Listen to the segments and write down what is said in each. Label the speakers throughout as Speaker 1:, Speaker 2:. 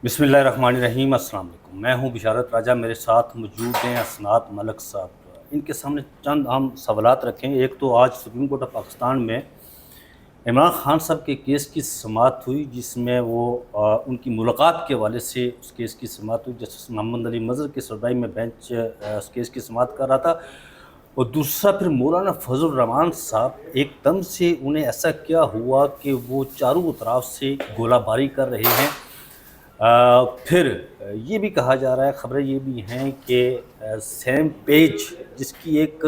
Speaker 1: बिस्मिल्लाहिर्रहमानिर्रहीम। अस्सलाम वालेकुम। मैं हूं बिशारत राजा, मेरे साथ मौजूद हैं असनात मलक साहब। इनके सामने चंद हम सवालात रखेंगे। एक तो आज सुप्रीम कोर्ट ऑफ पाकिस्तान में इमरान खान साहब के केस की समाअत हुई, जिसमें वो उनकी मुलाकात के हवाले से उस केस की समाअत हुई। जस्टिस मोहम्मद अली मज़हर की सरबराही में बेंच उस केस की समाअत कर रहा था। और दूसरा फिर मौलाना फजल रहमान साहब एकदम से उन्हें ऐसा क्या हुआ कि वो चारों तरफ से गोलाबारी कर रहे हैं। फिर ये भी कहा जा रहा है, ख़बरें ये भी हैं कि सैम पेज, जिसकी एक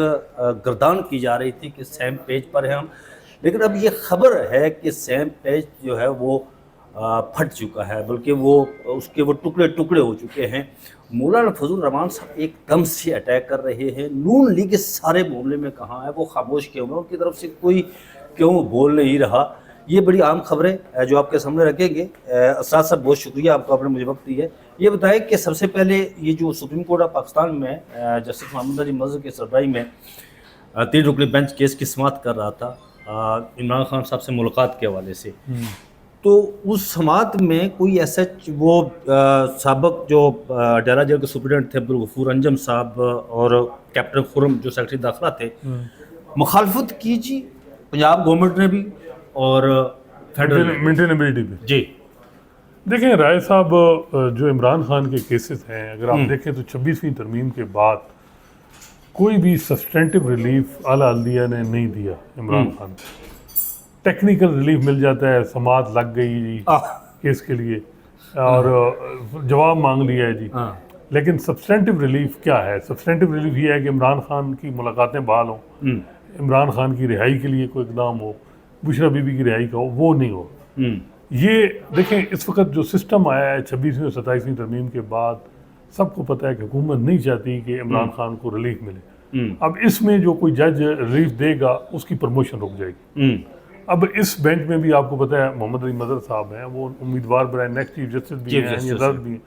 Speaker 1: गर्दान की जा रही थी कि सैम पेज पर है हम, लेकिन अब ये खबर है कि सैम पेज जो है वो फट चुका है, बल्कि वो उसके वो टुकड़े टुकड़े हो चुके हैं। मौलाना फजल रहमान साहब एकदम से अटैक कर रहे हैं। नून लीग इस सारे मामले में कहाँ है, वो खामोश क्यों है, उनकी तरफ से कोई क्यों बोल नहीं रहा। ये बड़ी आम खबरें जो आपके सामने रखेंगे। असरात साहब, बहुत शुक्रिया, आपको आपने मुझे वक्त दिया है। ये बताएं कि सबसे पहले ये जो सुप्रीम कोर्ट ऑफ पाकिस्तान में जस्टिस मोहम्मद अली मज़हर की सरबराही में 3 रुकनी बेंच केस की समाअत कर रहा था इमरान खान साहब से मुलाकात के हवाले से, तो उस समाअत में कोई ऐसा वो साबिक जो डेरा जेल के सुप्रिटेंडेंट थे अब्दुल गफूर अंजम साहब और कैप्टन खुरम जो सेक्रेटरी दाखिला थे, मुखालफत की जी पंजाब गवर्नमेंट ने भी और फेडरल
Speaker 2: मेंटेनेबिलिटी पे।
Speaker 1: जी।
Speaker 2: देखें राय साहब, जो इमरान खान के केसेस हैं, अगर आप देखें तो 26वीं तरमीम के बाद कोई भी सब्सटेंटिव रिलीफ आला अदलिया ने नहीं दिया इमरान खान को। टेक्निकल रिलीफ मिल जाता है, समाअत लग गई जी केस के लिए और जवाब मांग लिया है जी, लेकिन सब्सटेंटिव रिलीफ क्या है? सब्सटेंटिव रिलीफ ये है कि इमरान खान की मुलाकातें बहाल हों, इमरान खान की रिहाई के लिए कोई इकदाम हो, बुशरा बीबी की रिहाई का हो, वो नहीं हो। ये देखें, इस वक्त जो सिस्टम आया है 26वीं और 27वीं तरमीम के बाद, सबको पता है कि हुकूमत नहीं चाहती कि इमरान खान को रिलीफ मिले। अब इसमें जो कोई जज रिलीफ देगा उसकी प्रमोशन रुक जाएगी। अब इस बेंच में भी आपको पता है मोहम्मद अली मज़हर साहब हैं, वो उम्मीदवार बनाए नेक्स्ट चीफ जस्टिस भी हैं, जज भी हैं।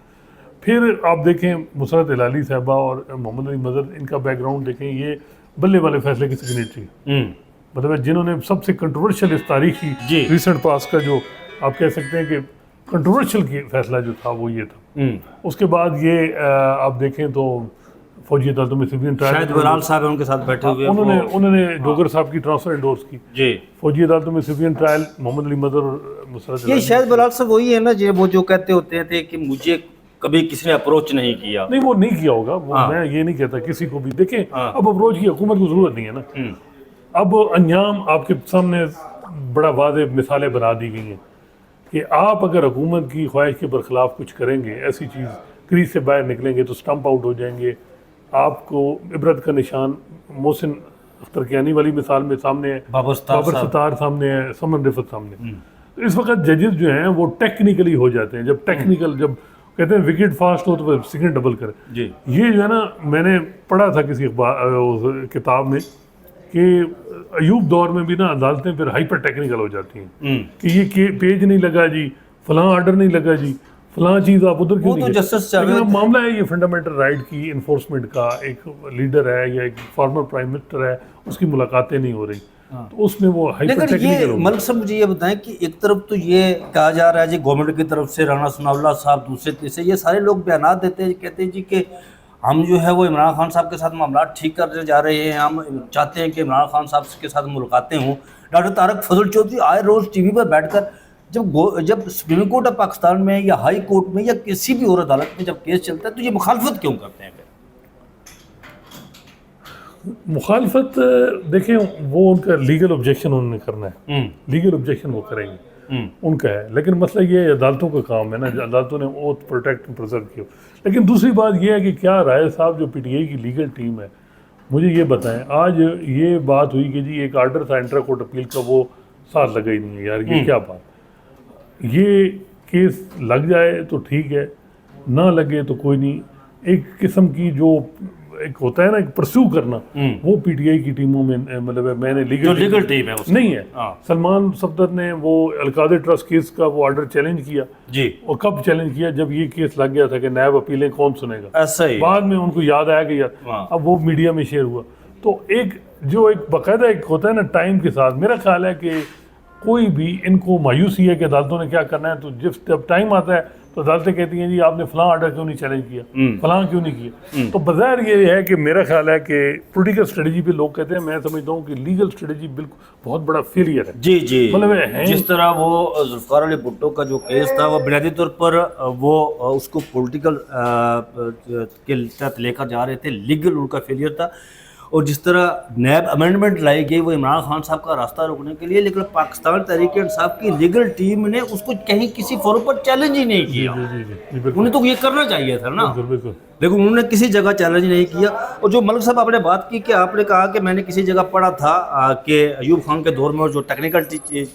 Speaker 2: फिर आप देखें मुसरत इलाली साहबा और मोहम्मद अली मज़हर, इनका बैकग्राउंड देखें, ये बल्ले वाले फैसले की सिग्नेटरी, मतलब जिन्होंने सबसे कंट्रोवर्शियल इस तारीखी रिसेंट पास का जो आप कह सकते हैं कि कंट्रोवर्शियल फैसला जो था वो ये था। उसके बाद ये आप देखें तो फौजी अदालतों में सिविलियन ट्रायल,
Speaker 1: शायद बलाल साहब उनके साथ बैठे हुए,
Speaker 2: उन्होंने डोगर साहब की ट्रांसफर एंडोर्स की
Speaker 1: जी।
Speaker 2: फौजी अदालतों में सिविलियन ट्रायल मोहम्मद अली मज़हर मुसरत।
Speaker 1: ये शायद बलाल साहब वही है ना जो वो जो कहते होते थे कि मुझे कभी किसी ने अप्रोच नहीं किया।
Speaker 2: नहीं, वो नहीं किया होगा, वो मैं ये नहीं कहता किसी को भी। देखें अब अप्रोच की हुकूमत को जरूरत नहीं है ना। अब अंजाम आपके सामने बड़ा वाज़ेह मिसालें बना दी गई हैं कि आप अगर हुकूमत की ख्वाहिश के बरखिलाफ कुछ करेंगे, ऐसी चीज़ क्रीज से बाहर निकलेंगे तो स्टम्प आउट हो जाएंगे। आपको इबरत का निशान मोहसिन अख्तर कियानी वाली मिसाल में सामने है, बाबर सतार सामने है, समन रिफत सामने। तो इस वक्त जजेस जो हैं वो टेक्निकली हो जाते हैं। जब जब कहते हैं विकेट फास्ट हो तो सिगरेट डबल करे। ये जो है ना, मैंने पढ़ा था किसी किताब में कि अयूब दौर में भी ना अदालतें फिर हाइपर टेक्निकल हो जाती हैं कि ये पेज नहीं लगा जी, फलां आर्डर नहीं लगा जी, फलां चीज़ आप उधर क्यों नहीं। लेकिन अब मामला है ये फंडामेंटल राइट की इन्फोर्समेंट का, एक लीडर है या एक फॉर्मर प्राइम मिनिस्टर है, उसकी मुलाकातें नहीं हो रही, तो उसमें वो हाइपर टेक्निकल हो।
Speaker 1: मलिक साहब, मुझे ये बताएं कि एक तरफ तो ये कहा जा रहा है जी गवर्नमेंट की तरफ से, राना सनाउल्लाह साहब दूसरे तीसरे ये सारे लोग बयान देते हैं, कहते हैं जी कि हम जो है वो इमरान खान साहब के साथ मामला ठीक करने जा रहे हैं, हम चाहते हैं कि इमरान खान साहब के साथ मुलाकातें हों। डॉक्टर तारक फजल चौधरी आए रोज़ टीवी पर बैठकर जब सुप्रीम कोर्ट ऑफ पाकिस्तान में या हाई कोर्ट में या किसी भी और अदालत में जब केस चलता है तो ये मुखालफत क्यों करते हैं?
Speaker 2: मुखालफत देखें, वो उनका लीगल ऑब्जेक्शन उन्होंने करना है, लीगल ऑब्जेक्शन वो करेंगे, उनका है। लेकिन मसला ये अदालतों का काम है ना, अदालतों ने ओथ प्रोटेक्ट एंड प्रिजर्व किया। लेकिन दूसरी बात ये है कि क्या राय साहब जो पीटीआई की लीगल टीम है, मुझे ये बताएं, आज ये बात हुई कि जी एक आर्डर था इंटर कोर्ट अपील का, वो साथ लगा ही नहीं है। यार ये क्या बात, ये केस लग जाए तो ठीक है, ना लगे तो कोई नहीं। एक किस्म की जो एक होता है ना परस्यू करना, वो पीटीआई की टीमों में मतलब मैंने लीगल
Speaker 1: टीम है
Speaker 2: नहीं है। सलमान सफदर ने वो अलकादर ट्रस्ट केस का वो ऑर्डर चैलेंज किया जी, और कब चैलेंज किया? जब ये केस लग गया था कि नायब अपीलें कौन सुनेगा।
Speaker 1: ऐसा ही
Speaker 2: बाद में उनको याद आया कि यार अब वो मीडिया में शेयर हुआ। तो एक जो एक बाकायदा एक होता है ना टाइम के साथ, मेरा ख्याल है कि कोई भी इनको मायूसी है कि अदालतों ने क्या करना है, तो जब टाइम आता है तो अदालतें कहती हैं जी आपने फलां आर्डर क्यों नहीं चैलेंज किया, फलां क्यों नहीं किया। तो बज़ाहिर ये है कि मेरा ख्याल है कि पॉलिटिकल स्ट्रेटजी पे लोग कहते हैं, मैं समझता हूँ कि लीगल स्ट्रेटजी बिल्कुल बहुत बड़ा फेलियर है।
Speaker 1: जी जी,
Speaker 2: मतलब है
Speaker 1: जिस तरह वो जुल्फ़िकार अली भुट्टो का जो केस था वो बुनियादी तौर पर वो उसको पॉलिटिकल के तहत लेकर जा रहे थे, लीगल उनका फेलियर था। और जिस तरह नैब अमेंडमेंट लाई गई वो इमरान खान साहब का रास्ता रोकने के लिए, लेकिन पाकिस्तान तहरीक इंसाफ की लीगल टीम ने उसको कहीं किसी फोरम पर चैलेंज ही नहीं किया। उन्हें तो ये करना चाहिए था ना, लेकिन उन्होंने किसी जगह चैलेंज नहीं किया। और जो मलिक साहब आपने बात की कि आपने कहा कि मैंने किसी जगह पढ़ा था कि अयूब खान के दौर में जो टेक्निकल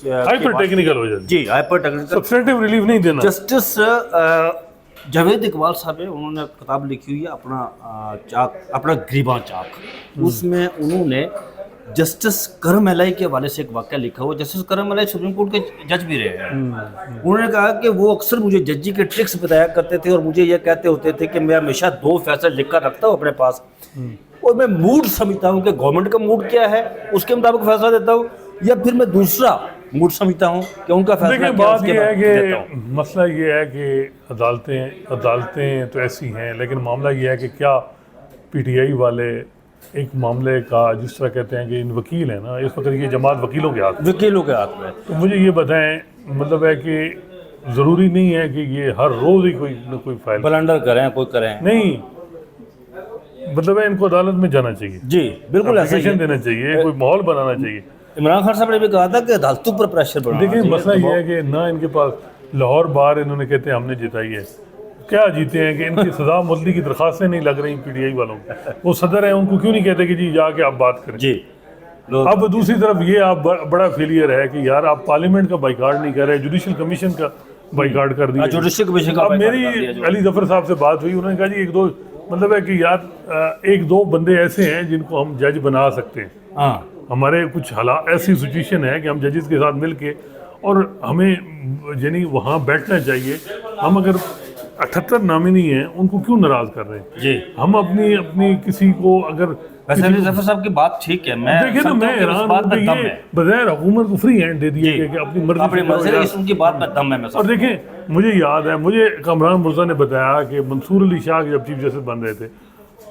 Speaker 2: हाइपर टेक्निकल हो जाती,
Speaker 1: जी हाइपर टेक्निकल
Speaker 2: सब्सटेंटिव रिलीफ नहीं देना।
Speaker 1: जस्टिस जावेद इकबाल साहब है, उन्होंने किताब लिखी हुई है अपना ग्रीबां चाक, उसमें उन्होंने जस्टिस करम एलाई के हवाले से एक वाक़या लिखा हुआ। जस्टिस करम एलाई सुप्रीम कोर्ट के जज भी रहे हैं। उन्होंने कहा कि वो अक्सर मुझे जजी के ट्रिक्स बताया करते थे और मुझे ये कहते होते थे कि मैं हमेशा 2 फैसले लिख कर रखता हूँ अपने पास, और मैं मूड समझता हूँ कि गवर्नमेंट का मूड क्या है उसके मुताबिक फैसला देता हूँ, या फिर मैं दूसरा मूड समझता हूँ कि उनका फैसला
Speaker 2: देखिए
Speaker 1: क्या
Speaker 2: बात
Speaker 1: उसके
Speaker 2: ये है
Speaker 1: बाद देता हूँ।
Speaker 2: कि मसला ये है कि अदालतें तो ऐसी हैं, लेकिन मामला ये है कि क्या पीटीआई वाले एक मामले का, जिस तरह कहते हैं कि इन वकील हैं ना, इस वक्त ये जमात वकीलों के हाथ में, तो मुझे ये बताएं, मतलब है कि ज़रूरी नहीं है कि ये हर रोज़ ही कोई फाइल
Speaker 1: ब्लंडर करें, कोई करें
Speaker 2: नहीं, मतलब है इनको अदालत में जाना चाहिए,
Speaker 1: जी बिल्कुल ऐसा ही है।
Speaker 2: देना चाहिए, कोई माहौल बनाना चाहिए।
Speaker 1: इमरान खान साहब ने भी कहा था कि अदालतों पर प्रेशर बनाना
Speaker 2: देखिए
Speaker 1: चाहिए।
Speaker 2: मसला ये है कि ना इनके पास लाहौर बार, इन्होंने कहते हैं हमने जिताई है, क्या जीते हैं कि इनकी सजा मुअत्तली की दरखास्तें नहीं लग रही पीटीआई वालों को, वो सदर हैं, उनको क्यों नहीं कहते कि जी जाके आप बात करें।
Speaker 1: जी
Speaker 2: अब दूसरी तरफ ये आप बड़ा फेलियर है कि यार आप पार्लियामेंट का बाइकाट नहीं कर रहे, जुडिशल कमीशन का बाइकाट कर दिया।
Speaker 1: जुडिशल कमीशन का
Speaker 2: अब मेरी अली जफर साहब से बात हुई, उन्होंने कहा जी 1-2 मतलब है कि यार 1-2 बंदे ऐसे हैं जिनको हम जज बना सकते हैं।
Speaker 1: हाँ,
Speaker 2: हमारे कुछ हालात ऐसी सिचुएशन है कि हम जजेस के साथ मिलके, और हमें यानी वहाँ बैठना चाहिए। हम अगर 78 नामिनी हैं, उनको क्यों नाराज कर रहे हैं
Speaker 1: जी।
Speaker 2: हम अपनी किसी को अगर
Speaker 1: वैसे जफर साहब की बात ठीक है, मैं
Speaker 2: देखिए ना, मैं हैरान हूँ कि ये बगैर हुकूमत को फ्री हैंड दे दिए कि अपनी मर्जी
Speaker 1: से उनकी बात में दम है।
Speaker 2: और देखें मुझे याद है, मुझे कामरान मुर्जा ने बताया कि मंसूर अली शाह जब चीफ जस्टिस बन रहे थे,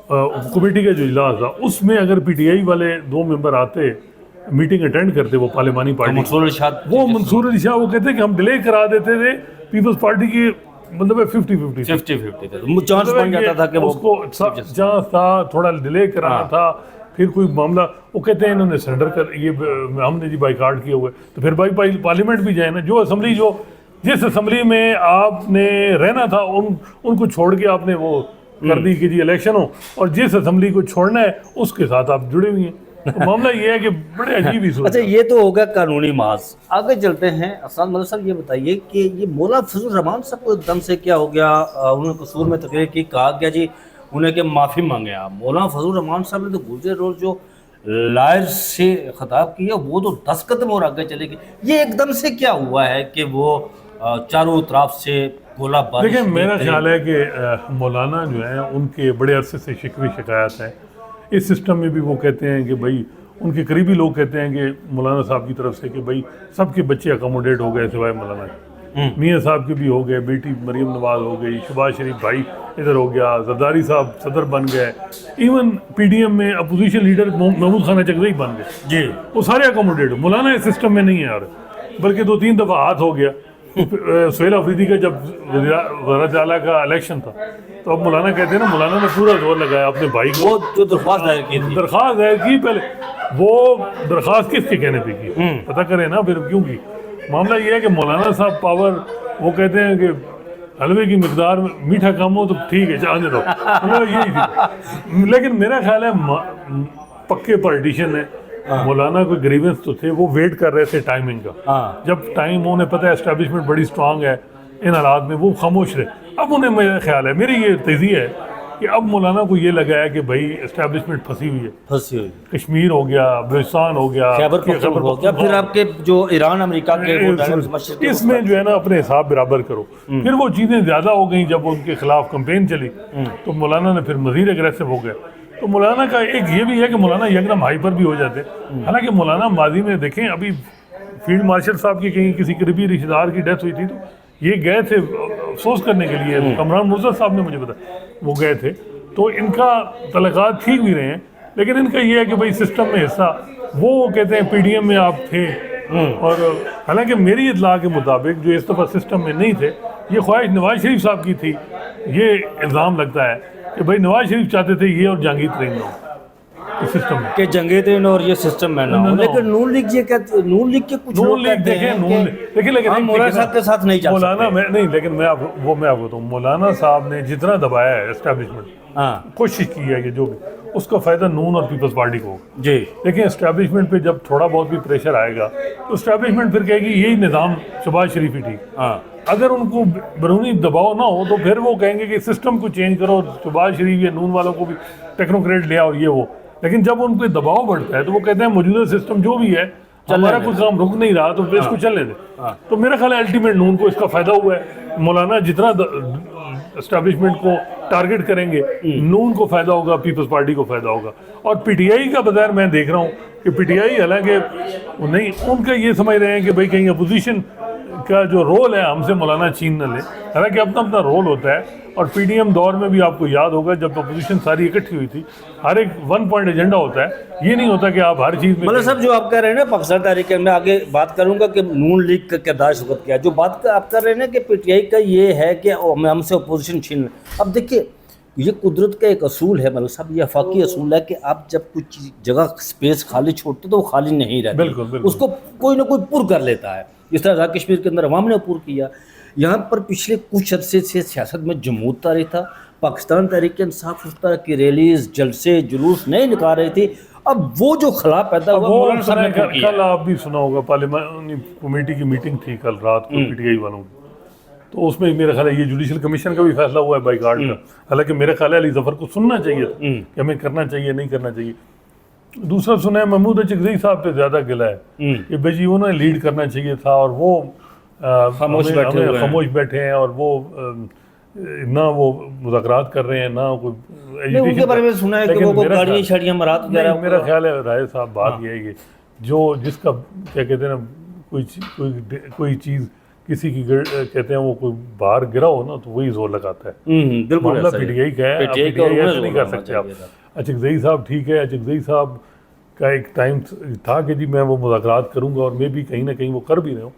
Speaker 2: कमेटी का जो इजलास था उसमें अगर पीटीआई वाले 2 मेंबर आते, मीटिंग अटेंड करते, वो पार्लिमानी पार्टी,
Speaker 1: मंसूर अली शाह
Speaker 2: वो कहते कि हम डिले करा देते थे पीपल्स पार्टी की, मतलब
Speaker 1: 50-50 चांस बन जाता था कि
Speaker 2: उसको चांस था, थोड़ा डिले कराना था, फिर कोई मामला, वो कहते हैं इन्होंने सरेंडर कर, ये हमने जी बाइकाट किए हुए, तो फिर भाई पार्लियामेंट भी जाए ना, जो असेंबली जिस असेंबली में आपने रहना था उनको छोड़ के आपने वो कर दी कि जी इलेक्शन हो, और जिस असेंबली को छोड़ना है उसके साथ आप जुड़े हुए हैं। तो मामला ये है कि बड़े अजीब ही सोच।
Speaker 1: अच्छा, ये तो होगा कानूनी माज। आगे चलते हैं। अफसान मलिक साहब, ये बताइए कि ये मौलाना फजल रहमान साहब को एकदम से क्या हो गया, उन्होंने कसूर में तकरीर की, कहा गया जी उन्हें कि माफ़ी मांगे आप। मौलाना फजल रहमान साहब ने तो गुजरे रोज जो लायर से खिताब किया वो तो 10 कदम और आगे चले गए। ये एकदम से क्या हुआ है कि वो चारों तरफ से गोला बारिश?
Speaker 2: देखिए मेरा ख्याल है कि मौलाना जो है उनके बड़े अरसे से शिकवी शिकायत है इस सिस्टम में भी। वो कहते हैं कि भाई, उनके करीबी लोग कहते हैं कि मौलाना साहब की तरफ से कि भाई सबके बच्चे अकोमोडेट हो गए सिवाय मौलाना के। मियाँ साहब के भी हो गए, बेटी मरीम नवाज हो गई, शहबाज शरीफ भाई इधर हो गया, जरदारी साहब सदर बन गए, इवन पीडीएम में अपोजिशन लीडर महमूद खान चकदई बन गए जी, वो सारे अकोमोडेट हो। मौलाना इस सिस्टम में नहीं आ रहे, बल्कि 2-3 दफ़ा हाथ हो गया। सुहेल अफरीदी का जब वज़ीर आला का इलेक्शन था तो अब मौलाना कहते हैं ना, मौलाना ने पूरा जोर लगाया अपने भाई को,
Speaker 1: जो दरख्वास्त दायर की
Speaker 2: पहले वो दरख्वास्त किसके कहने पे की पता करें ना, फिर क्यों की। मामला ये है कि मौलाना साहब पावर, वो कहते हैं कि हलवे की मिकदार मीठा कम हो तो ठीक है जाने दो, मतलब यही थी। लेकिन मेरा ख्याल है पक्के पॉलिटिशियन है, मौलाना कोई ग्रीवेंस तो थे, वो वेट कर रहे थे टाइमिंग का। जब टाइम उन्हें पता है एस्टेब्लिशमेंट बड़ी स्ट्रांग है इन हालात में, वो खामोश रहे। अब उन्हें, मेरा ख्याल है, मेरी ये तेजी है कि अब मौलाना को ये लगा है कि भाई एस्टेब्लिशमेंट फंसी हुई है। कश्मीर हो गया, बलूचिस्तान हो गया,
Speaker 1: खैबर हो गया, फिर आपके जो ईरान अमेरिका के,
Speaker 2: इसमें जो है ना अपने हिसाब बराबर करो। फिर वो चीज़ें ज़्यादा हो गई जब उनके खिलाफ कंपेन चली, तो मौलाना ने फिर मज़ीद एग्रेसिव हो गए। तो मौलाना का एक ये भी है कि मौलाना यकदम हाइपर भी हो जाते हैं। हालांकि मौलाना माजी में देखें, अभी फील्ड मार्शल साहब की कहीं किसी करीबी रिश्तेदार की डेथ हुई थी, तो ये गए थे अफसोस करने के लिए, कमरान मुर्तज़ा साहब ने मुझे बताया वो गए थे, तो इनका तलक़ात ठीक भी रहे हैं, लेकिन इनका ये है कि भाई सिस्टम में हिस्सा, वो कहते हैं PDM में आप थे, और हालांकि मेरी इत्तला के मुताबिक जो इस दफ़ा सिस्टम में नहीं थे, ये ख्वाहिश नवाज शरीफ साहब की थी, ये इल्ज़ाम लगता है कि भाई नवाज शरीफ चाहते थे ये और जहांगीर तरीन हो इस सिस्टम में
Speaker 1: कि जंगीर और ये सिस्टम में ना हो, लेकिन नून लीग ये कहते, नून लीग के कुछ लोग कहते हैं कि
Speaker 2: लेकिन
Speaker 1: हम मौलाना साहब के साथ नहीं चल
Speaker 2: मौलाना मैं नहीं, लेकिन मैं आपको बताऊँ, मौलाना साहब ने जितना दबाया है एस्टेब्लिशमेंट,
Speaker 1: हाँ
Speaker 2: कोशिश की है कि जो भी उसका फ़ायदा नून और पीपल्स पार्टी को होगा
Speaker 1: जी,
Speaker 2: लेकिन एस्टेब्लिशमेंट पे जब थोड़ा बहुत भी प्रेशर आएगा तो एस्टेब्लिशमेंट फिर कहेगी यही निज़ाम शहबाज शरीफ ही ठीक।
Speaker 1: हाँ
Speaker 2: अगर उनको बैरूनी दबाव ना हो तो फिर वो कहेंगे कि सिस्टम को चेंज करो, शहबाज शरीफ या नून वालों को भी टेक्नोक्रेट ले आओ ये वो, लेकिन जब उन पर दबाव बढ़ता है तो वो कहते हैं मौजूदा सिस्टम जो भी है हमारा कोई काम रुक नहीं रहा तो फिर इसको चलने दे। तो मेरा ख्याल है अल्टीमेट नून को इसका फ़ायदा हुआ है, मौलाना जितना एस्टेब्लिशमेंट को टारगेट करेंगे नून को फ़ायदा होगा, पीपल्स पार्टी को फ़ायदा होगा। और PTI का बजाय मैं देख रहा हूँ कि PTI हालांकि नहीं, उनका ये समझ रहे हैं कि भाई कहीं अपोजिशन का जो रोल है हमसे मौलाना छीन न ले, हालांकि अपना अपना रोल होता है। और PDM दौर में भी आपको याद होगा जब अपोजिशन सारी इकट्ठी हुई थी, हर एक 1 पॉइंट एजेंडा होता है, ये नहीं होता कि आप हर चीज़ में
Speaker 1: मतलब सब जो आप कह रहे हैं ना पाकिस्तान तहरीक, मैं आगे बात करूंगा कि नून लीग का किरदार शुगत किया, जो बात आप कर रहे हैं ना कि PTI का ये है कि हमसे अपोजिशन छीन। अब देखिए ये कुदरत का एक असूल है मलिक साहब, ये अफाकी असूल है कि आप जब कुछ जगह स्पेस खाली छोड़ते तो वो खाली नहीं रहती,
Speaker 2: बिल्कुल।
Speaker 1: उसको कोई ना कोई पुर कर लेता है। जिस तरह आज़ाद कश्मीर के अंदर अवाम ने पुर किया, यहाँ पर पिछले कुछ अरसे से सियासत में जमूत तारी था, पाकिस्तान तहरीक इंसाफ उस तरह की रैलीज जलसे जुलूस नहीं निकाल रही थी। अब वो जो खला पैदा हुआ, मौलाना साहब ने किया।
Speaker 2: कल आप भी सुना होगा पार्लियामानी कमेटी की मीटिंग थी कल रात को PTI वालों की, तो उसमें मेरा ख्याल है ये जुडिशल कमीशन का भी फैसला हुआ है बाइकाट का। हालांकि मेरा ख्याल है अली जफर को सुनना चाहिए था कि हमें करना चाहिए नहीं करना चाहिए। दूसरा सुना है महमूद अचकज़ई साहब पे ज़्यादा गिला है कि भाई उन्हें लीड करना चाहिए था और वो खामोश बैठे हैं और वो ना वो मुज़ाकरात कर रहे हैं ना कोई
Speaker 1: उनके बारे में सुना है कि वो गाड़ियाँ शाड़ियाँ मरात वगैरह।
Speaker 2: मेरा ख्याल है राय साहब बात ये है कि जो जिसका क्या कहते हैं ना कोई चीज़ किसी की कहते हैं वो कोई बाहर गिरा हो ना तो वही जोर लगाता है। मामला PTI का है, PTI ऐसे नहीं कर सकते आप। अचकज़ई साहब ठीक है, अचकज़ई साहब का एक टाइम था कि जी मैं वो मुज़ाकरात करूँगा और मैं भी कहीं ना कहीं वो कर भी रहा हूँ,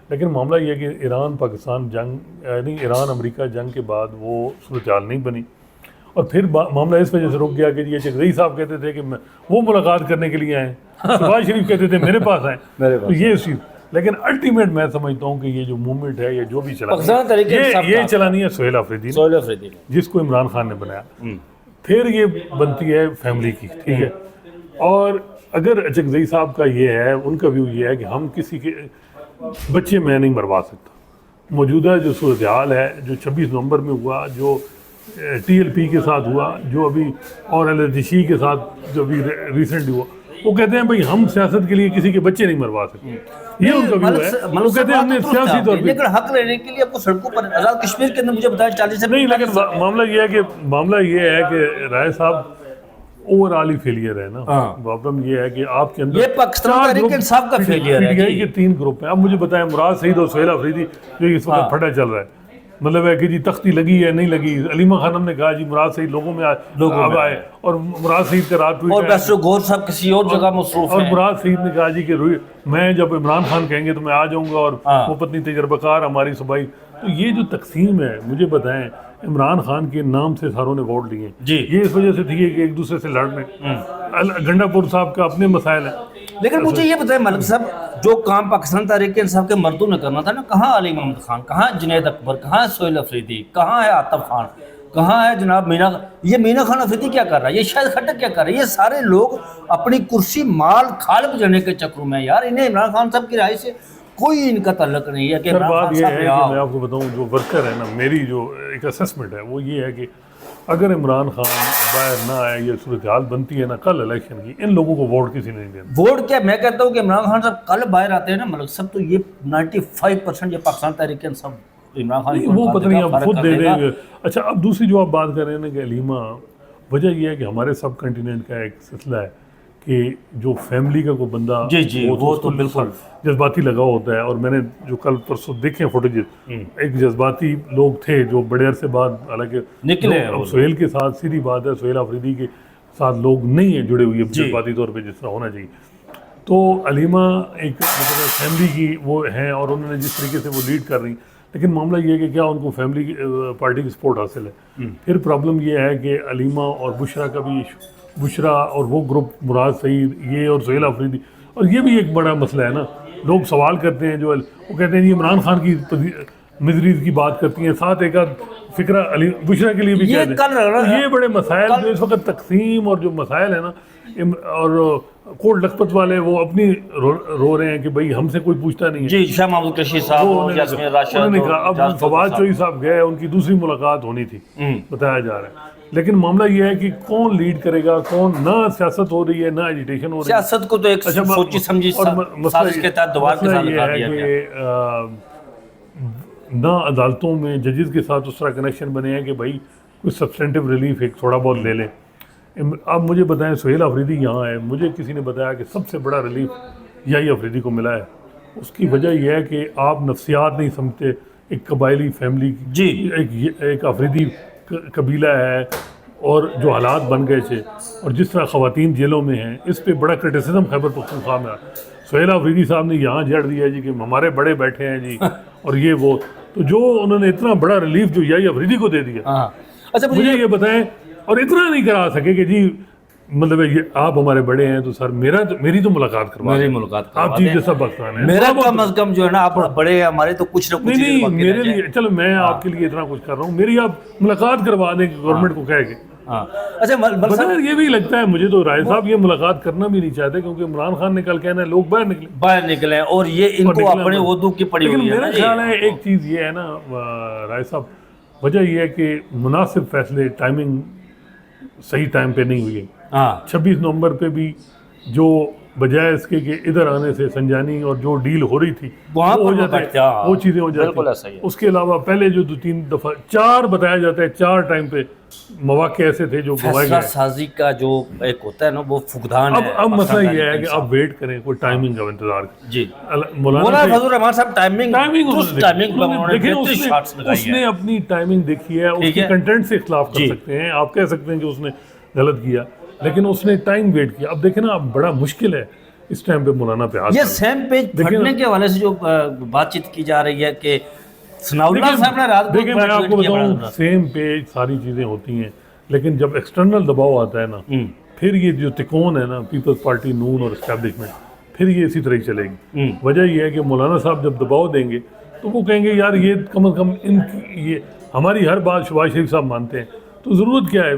Speaker 2: लेकिन मामला ये है कि ईरान पाकिस्तान जंग यानी ईरान अमेरिका जंग के बाद वो सूरत-ए-हाल नहीं बनी और फिर मामला इस वजह से रुक गया कि ये अचकज़ई साहब कहते थे कि मैं वो मुलाकात करने के लिए आए, शहबाज शरीफ कहते थे मेरे पास आए, तो ये चीज़। लेकिन अल्टीमेट मैं समझता हूँ कि ये जो मूवमेंट है ये जो भी चला ये चलानी है सोहेल अफरीदी जिसको इमरान खान ने बनाया, फिर ये बनती है फैमिली की, ठीक है। और अगर अचकज़ई साहब का ये है, उनका व्यू ये है कि हम किसी के बच्चे मैं नहीं मरवा सकता। मौजूदा जो सूरत हाल है, जो 26 नवंबर में हुआ, जो TLP के साथ हुआ, जो अभी और LSDC के साथ जो अभी रिसेंटली हुआ, वो कहते हैं भाई हम सियासत के लिए किसी के बच्चे नहीं मरवा सकते, ये उनका व्यू है। वो कहते हैं हमने सियासी तौर पर,
Speaker 1: लेकिन हक लेने के लिए आपको सड़कों पर आज़ाद कश्मीर के अंदर मुझे बताया 40 से
Speaker 2: नहीं, लेकिन मामला ये है कि राय साहब ओवरऑल ही फेलियर है ना। प्रॉब्लम ये है कि आपके अंदर
Speaker 1: ये पाकिस्तान तहरीक इंसाफ का फेलियर है।
Speaker 2: PTI के 3 ग्रुप हैं। अब मुझे बताएं मुराद सईद और सोहेल अफरीदी जो इस वक्त फटा चल रहा है, मतलब है कि जी तख्ती लगी है नहीं लगी। अलीमा खानम ने कहा जी मुराद सईद लोगों में अब आए और मुराद सईद का रात
Speaker 1: और बैरिस्टर गौहर साहब किसी और जगह मसरूफ हैं।
Speaker 2: और मुराद सईद ने कहा जी कि मैं जब इमरान खान कहेंगे तो मैं आ जाऊंगा और वो पत्नी तजर्बाकार हमारी सुबाई। तो ये जो तकसीम है, मुझे बताएं इमरान खान के नाम से सारों ने वोट लिए जी, ये इस वजह से थी कि एक दूसरे से लड़ने। गंडापुर साहब का अपने मसाइल हैं।
Speaker 1: लेकिन मुझे ये बताएं मलिक साहब, जो काम पाकिस्तान तहरीक इंसाफ के मर्दों ने करना था ना, कहाँ अली मोहम्मद खान, कहाँ जुनैद अकबर, कहाँ सोहेल अफरीदी, कहाँ है आतिफ खान, कहाँ है जनाब मीना खान अफरीदी क्या कर रहा है, ये शायद खट्टक क्या कर रहा है। ये सारे लोग अपनी कुर्सी माल खाल बजाने के चक्रों में यार, इन्हें इमरान खान साहब की राय से कोई इनका ताल्लुक नहीं है। कि
Speaker 2: बात ये है कि मैं आपको बताऊं, जो वर्कर है ना, मेरी जो एक असेसमेंट है वो ये है कि अगर इमरान खान बाहर ना आए, ये सूरत हाल बनती है ना कल इलेक्शन की, इन लोगों को वोट किसी नहीं देना।
Speaker 1: वोट क्या, मैं कहता हूँ कि इमरान खान साहब कल बाहर आते हैं ना मलिक साहब, तो ये 95% ये पाकिस्तान तहरीक इंसाफ इमरान खान
Speaker 2: वो पता नहीं आप खुद दे देंगे। अच्छा, अब दूसरी जो आप बात कर रहे हैं ना कि अलीमा, वजह यह है कि हमारे सब कंटिनेंट का एक सिलसिला है कि जो फैमिली का कोई बंदा
Speaker 1: जी, वो
Speaker 2: उसको
Speaker 1: तो बिल्कुल
Speaker 2: जज्बाती लगा होता है। और मैंने जो कल परसों देखे फुटेज, एक जज्बाती लोग थे जो बड़े अरसे बाद, हालांकि
Speaker 1: निकले हैं
Speaker 2: अब
Speaker 1: वो
Speaker 2: सुहेल के साथ सीधी बात है, सुहेल अफरीदी के साथ लोग नहीं है जुड़े हुए
Speaker 1: जी।
Speaker 2: जज्बाती तौर पे जिस तरह होना चाहिए। तो अलीमा एक मतलब फैमिली की वो हैं और उन्होंने जिस तरीके से वो लीड कर रही, लेकिन मामला ये है कि क्या उनको फैमिली पार्टी की सपोर्ट हासिल है। फिर प्रॉब्लम ये है कि अलीमा और बुशरा का भी बुशरा और वो ग्रुप, मुराद सईद ये और सुहेल अफरीदी, और ये भी एक बड़ा मसला है ना। लोग सवाल करते हैं, जो वो कहते हैं ये इमरान खान की मिजरीज की बात करती हैं, साथ एक आध फिक्रा अली बुशरा के लिए भी
Speaker 1: ये
Speaker 2: कहते हैं।
Speaker 1: कल रहा-
Speaker 2: तो ये बड़े मसाइल जो इस वक्त तकसीम और जो मसाइल है ना, और कोट लखपत वाले वो अपनी रो रहे हैं कि भाई हमसे कोई पूछता नहीं है।
Speaker 1: जी, शाह महमूद कशीर साहब
Speaker 2: वो
Speaker 1: और
Speaker 2: उन्होंने
Speaker 1: यास्मीन राशिद
Speaker 2: उन्होंने
Speaker 1: और
Speaker 2: कहा, अब
Speaker 1: जावेद
Speaker 2: फवाद
Speaker 1: साहब।
Speaker 2: चौधरी साहब गए, उनकी दूसरी मुलाकात होनी थी बताया जा रहा है। लेकिन मामला ये है कि कौन लीड करेगा, कौन, ना सियासत हो रही है ना एजिटेशन हो रही है।
Speaker 1: सियासत को तो एक
Speaker 2: अच्छा,
Speaker 1: सोची समझी साजिश के तहत दीवार के साथ लगा दिया गया।
Speaker 2: ना अदालतों में जजेस के साथ उस तरह कनेक्शन बने हैं कि भाई कुछ सब्सटेंटिव रिलीफ एक थोड़ा बहुत ले लें। अब मुझे बताएं, सुहेल अफरीदी यहाँ है, मुझे किसी ने बताया कि सबसे बड़ा रिलीफ यही अफरीदी को मिला है। उसकी वजह यह है कि आप नफ्सियात नहीं समझते, एक कबायली फैमिली
Speaker 1: जी।
Speaker 2: एक अफरीदी कबीला है, और जो हालात बन गए थे और जिस तरह ख़वातीन जेलों में हैं, इस पे बड़ा क्रिटिसिज्म खैबर पख्तूनख्वा में। सुहेल अफरीदी साहब ने यहाँ जड़ दिया जी कि हमारे बड़े बैठे हैं जी और ये वो, तो जो उन्होंने इतना बड़ा रिलीफ जो यही अफरीदी को दे दिया।
Speaker 1: अच्छा,
Speaker 2: मुझे ये बताएं, और इतना नहीं करा सके कि जी मतलब ये आप हमारे बड़े हैं तो सर मेरी तो मुलाकात करवा
Speaker 1: मेरी
Speaker 2: दें।
Speaker 1: मुलाकात
Speaker 2: आप
Speaker 1: करवा
Speaker 2: चीफ
Speaker 1: दें।
Speaker 2: जैसा बख्तान है,
Speaker 1: मेरा
Speaker 2: थोड़ा
Speaker 1: कम
Speaker 2: बहुत-
Speaker 1: अज कम जो है ना, आप बड़े हैं हमारे, तो कुछ ना कुछ
Speaker 2: नहीं
Speaker 1: चीज़ें
Speaker 2: नहीं,
Speaker 1: बाकी
Speaker 2: मेरे
Speaker 1: रह जाए।
Speaker 2: लिए चलो मैं आपके लिए इतना कुछ कर रहा हूँ, मेरी आप मुलाकात करवा दें गवर्नमेंट को कह के।
Speaker 1: हाँ, अच्छा मल
Speaker 2: पता है, ये भी लगता है मुझे तो राय साहब ये मुलाकात करना भी नहीं चाहते, क्योंकि इमरान खान ने कल कहना है लोग बाहर निकले
Speaker 1: बाहर निकले हैं और ये इनको
Speaker 2: निकले
Speaker 1: अपने
Speaker 2: हैं।
Speaker 1: उर्दू की पड़ी
Speaker 2: लेकिन
Speaker 1: हुई है
Speaker 2: मेरा
Speaker 1: ना
Speaker 2: ख्याल
Speaker 1: ये।
Speaker 2: है एक चीज़ ये है ना राय साहब, वजह ये है कि मुनासिब फैसले, टाइमिंग सही टाइम पे नहीं हुई है।
Speaker 1: हाँ
Speaker 2: 26 नवंबर पे भी जो बजाय इसके कि इधर आने से संजानी और जो डील हो रही थी
Speaker 1: वहाँ
Speaker 2: वो
Speaker 1: पर
Speaker 2: हो जाते,
Speaker 1: बैठते हैं, हाँ।
Speaker 2: वो चीज़ें हो
Speaker 1: बिल्कुल ऐसा
Speaker 2: जाती
Speaker 1: ही है।
Speaker 2: उसके अलावा पहले जो 2-3 दफ़ा 4 बताया जाता है, 4 टाइम पे मौके ऐसे थे जो गवाए
Speaker 1: फैसला
Speaker 2: गए।
Speaker 1: साजी का जो एक होता है ना, वो फुकदान है।
Speaker 2: अब मसला
Speaker 1: पाकिस्तान
Speaker 2: ये है
Speaker 1: तारीख
Speaker 2: कि
Speaker 1: का
Speaker 2: आप वेट करें, कोई टाइमिंग का इंतजार करें।
Speaker 1: जी।
Speaker 2: मौलाना
Speaker 1: मौलाना
Speaker 2: से-
Speaker 1: फजल रहमान साहब टाइमिंग
Speaker 2: टाइमिंग
Speaker 1: उस टाइमिंग पर उन्होंने बेहतरीन शॉट्स लगाई
Speaker 2: उसने
Speaker 1: है।
Speaker 2: अपनी टाइमिंग देखी है, उसके
Speaker 1: है।
Speaker 2: कंटेंट से इख्तलाफ कर
Speaker 1: जी।
Speaker 2: सकते हैं, आप कह सकते हैं कि उसने गलत किया, लेकिन उसने टाइम वेट किया। अब देखें ना, अब बड़ा मुश्किल है इस टाइम पे मौलाना पे हाथ
Speaker 1: ये
Speaker 2: डालना।
Speaker 1: सेम पेज
Speaker 2: देखिए
Speaker 1: फटने
Speaker 2: ना-
Speaker 1: के हवाले से जो बातचीत की जा रही है कि सनाउल्लाह साहब ने रात को
Speaker 2: देखिए मैं
Speaker 1: बड़ा
Speaker 2: आपको
Speaker 1: ट्वीट किया,
Speaker 2: बताऊं,
Speaker 1: बड़ा
Speaker 2: सेम पेज सारी चीज़ें होती हैं, लेकिन जब एक्सटर्नल दबाव आता है ना, फिर ये जो तिकोन है ना, पीपल्स पार्टी, नून और एस्टैब्लिशमेंट, फिर ये इसी तरह ही चलेगी। वजह यह है कि मौलाना साहब जब दबाव देंगे तो वो कहेंगे यार ये कम अज़ कम इनकी, ये हमारी हर बात शहबाज शरीफ साहब मानते हैं, तो ज़रूरत क्या है।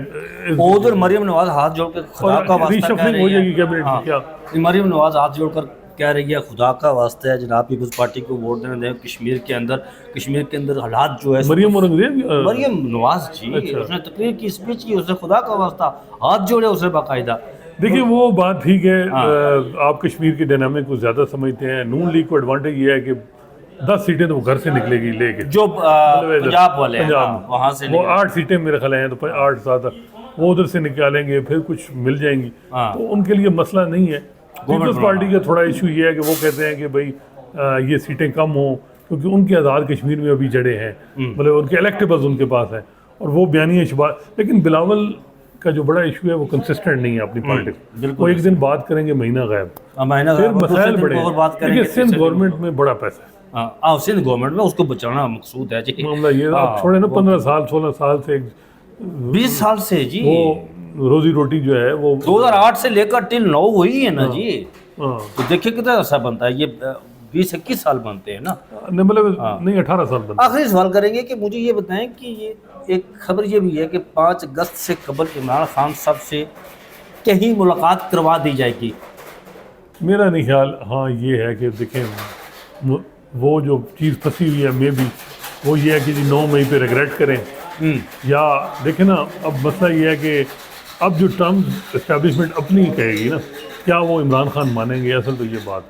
Speaker 1: उधर मरियम नवाज हाथ जोड़ के खुदा का वास्ता कह
Speaker 2: रीशफलिंग हो
Speaker 1: रही
Speaker 2: जाएगी
Speaker 1: है।
Speaker 2: कैबिनेट
Speaker 1: हाँ,
Speaker 2: की क्या।
Speaker 1: मरियम नवाज हाथ जोड़कर कह रही है खुदा का वास्ता है जनाब, पीपल्स पार्टी को वोट देने दें। कश्मीर के अंदर हालात जो है,
Speaker 2: मरियम औरंगजेब
Speaker 1: मरियम नवाज जी,
Speaker 2: अच्छा।
Speaker 1: उसने तकरीर की, स्पीच की, उसने खुदा का वास्ता हाथ जोड़े उसने बाकायदा।
Speaker 2: देखिए वो बात ठीक है। आप कश्मीर के डायनामिक को ज़्यादा समझते हैं। नून लीग को एडवांटेज ये है कि 10 सीटें तो वो घर से निकलेगी लेके,
Speaker 1: जो
Speaker 2: मतलब
Speaker 1: पंजाब वाले हैं,
Speaker 2: पंजाब
Speaker 1: हाँ, वहाँ से
Speaker 2: वो 8 सीटें मेरे ख्याल हैं, तो 8-7 वो उधर से निकालेंगे, फिर कुछ मिल जाएंगी,
Speaker 1: हाँ।
Speaker 2: तो उनके लिए मसला नहीं है। पीपल्स पार्टी का थोड़ा इशू ये है कि वो कहते हैं कि भाई ये सीटें कम हों, क्योंकि उनके आज़ाद कश्मीर में अभी जड़े हैं, मतलब उनके इलेक्टेबल्स उनके पास हैं, और वो बयानी शबाज। लेकिन बिलावल का जो बड़ा इशू है वो कंसिस्टेंट नहीं है अपनी पार्टी में।
Speaker 1: बिल्कुल
Speaker 2: वो एक दिन बात करेंगे, महीना गायब,
Speaker 1: महीना
Speaker 2: फिर
Speaker 1: दूसरे
Speaker 2: मसाइल
Speaker 1: दिन
Speaker 2: बड़े
Speaker 1: और बात
Speaker 2: हैं।
Speaker 1: करेंगे।
Speaker 2: देखिए सिंध गवर्नमेंट में बड़ा पैसा है,
Speaker 1: सिंध गवर्नमेंट में उसको बचाना मकसूद है जी।
Speaker 2: मामला ये आप छोड़े ना, 15 साल 16 साल से
Speaker 1: 20 साल से जी,
Speaker 2: वो रोजी रोटी जो है वो
Speaker 1: 2008 से लेकर टिल 9 वही है ना जी।
Speaker 2: हाँ,
Speaker 1: तो देखिए कितना ऐसा बनता है, ये 20-21 साल बनते हैं ना।
Speaker 2: नहीं मतलब नहीं 18 साल बनता।
Speaker 1: आखिरी सवाल करेंगे कि मुझे ये बताएं कि ये एक खबर ये भी है कि 5 अगस्त से कबल इमरान खान साहब से कहीं मुलाकात करवा दी जाएगी।
Speaker 2: मेरा नहीं ख्याल, हाँ ये है कि देखें वो जो चीज़ फंसी हुई है मे भी वो ये है कि जी 9 मई पे रिग्रेट करें, या देखें ना, अब मसला ये है कि अब जो टर्म्स एस्टैब्लिशमेंट अपनी कहेगी ना, क्या वो इमरान खान मानेंगे। असल तो ये बात,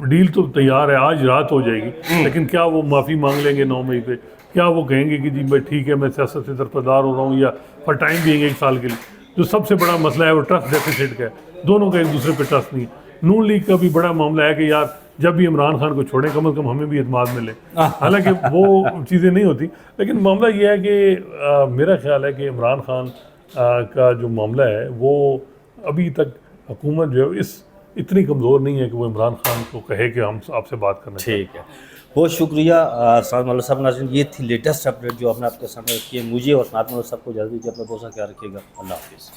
Speaker 2: डील तो तैयार है, आज रात हो जाएगी, लेकिन क्या वो माफ़ी मांग लेंगे 9 मई पे, क्या वो कहेंगे कि जी भाई ठीक है मैं सियासत से दरपदार हो रहा हूँ, या फॉर टाइम भी 1 साल के लिए, जो सबसे बड़ा मसला है वो ट्रस्ट डेफिसिट का है, दोनों का एक दूसरे पे ट्रस्ट नहीं है। नून लीग का भी बड़ा मामला है कि यार जब भी इमरान खान को छोड़ें कम से कम हमें भी इत्मीनान मिले, हालांकि वो चीज़ें नहीं होती। लेकिन मामला ये है कि मेरा ख्याल है कि इमरान खान का जो मामला है वो अभी तक हुकूमत जो है इस इतनी कमज़ोर नहीं है कि वो इमरान खान को कहे कि हम आपसे बात करना चाहते हैं।
Speaker 1: ठीक है, बहुत शुक्रिया सनात मौलवी साहब। नाज़रीन, ये थी लेटेस्ट अपडेट जो हमने आपके सामने रखी है। मुझे और सनात मौलवी साहब को इजाज़त दीजिए, अपना बहुत सा ख्याल रखिएगा। अल्लाह हाफिज़।